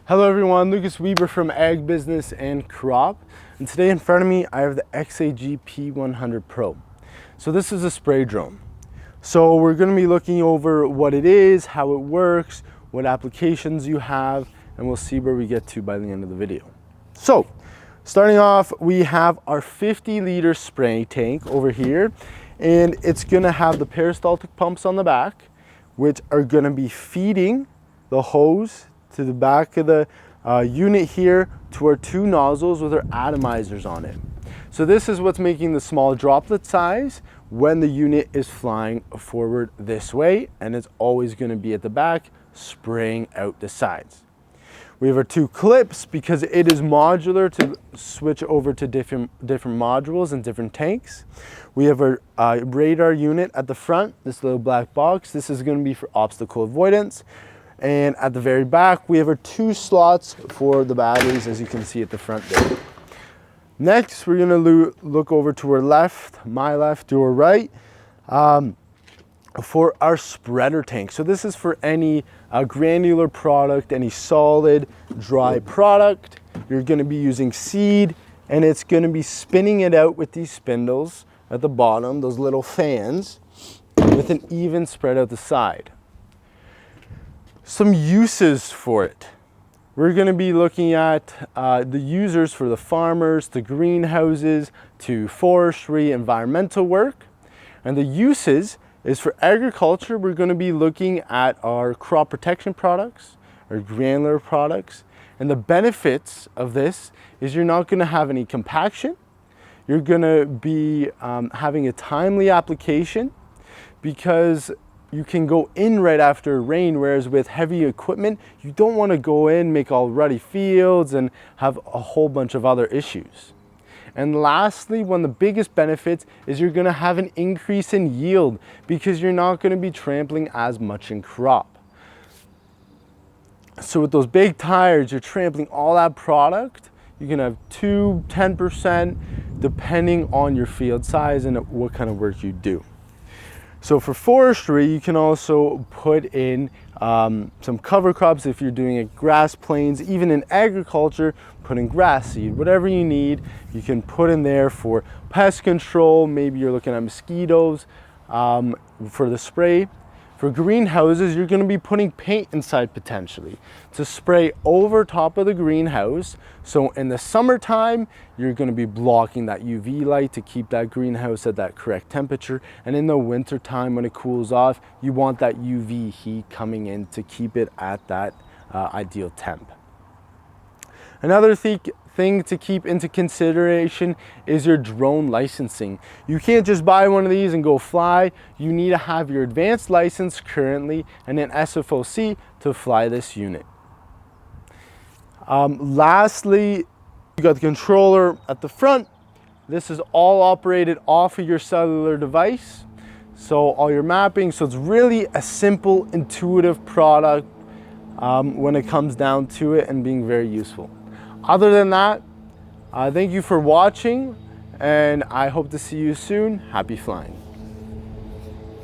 Hello everyone, Lucas Weber from Ag Business and Crop. And today in front of me, I have the XAG P100 Pro. So this is a spray drone. So we're gonna be looking over what it is, how it works, what applications you have, and we'll see where we get to by the end of the video. So, starting off, we have our 50-liter spray tank over here, and it's gonna have the peristaltic pumps on the back, which are gonna be feeding the hose to the back of the unit here to our two nozzles with our atomizers on it. So this is what's making the small droplet size when the unit is flying forward this way, and it's always going to be at the back spraying out the sides. We have our two clips because it is modular to switch over to different modules and different tanks. We have our radar unit at the front, this little black box. This is going to be for obstacle avoidance. And at the very back, we have our two slots for the batteries, as you can see at the front there. Next, we're gonna look over to our left, my left, to our right, for our spreader tank. So this is for any granular product, any solid, dry product. You're gonna be using seed, and it's gonna be spinning it out with these spindles at the bottom, those little fans, with an even spread out the side. Some uses for it. We're going to be looking at the users for the farmers, the greenhouses, to forestry, environmental work. And the uses is for agriculture. We're going to be looking at our crop protection products, our granular products. And the benefits of this is you're not going to have any compaction. You're going to be having a timely application because you can go in right after rain, whereas with heavy equipment, you don't want to go in, make all ruddy fields, and have a whole bunch of other issues. And lastly, one of the biggest benefits is you're going to have an increase in yield because you're not going to be trampling as much in crop. So with those big tires, you're trampling all that product. You can have 10% depending on your field size and what kind of work you do. So for forestry, you can also put in some cover crops if you're doing it, grass plains. Even in agriculture, put in grass seed, whatever you need, you can put in there for pest control. Maybe you're looking at mosquitoes for the spray. For greenhouses, you're going to be putting paint inside potentially to spray over top of the greenhouse. So in the summertime, you're going to be blocking that UV light to keep that greenhouse at that correct temperature. And in the winter time, when it cools off, you want that UV heat coming in to keep it at that ideal temp. Another thing to keep into consideration is your drone licensing. You can't just buy one of these and go fly. You need to have your advanced license currently and an SFOC to fly this unit. Lastly, you got the controller at the front. This is all operated off of your cellular device. So all your mapping, so it's really a simple, intuitive product when it comes down to it and being very useful. Other than that, thank you for watching, and I hope to see you soon. Happy flying.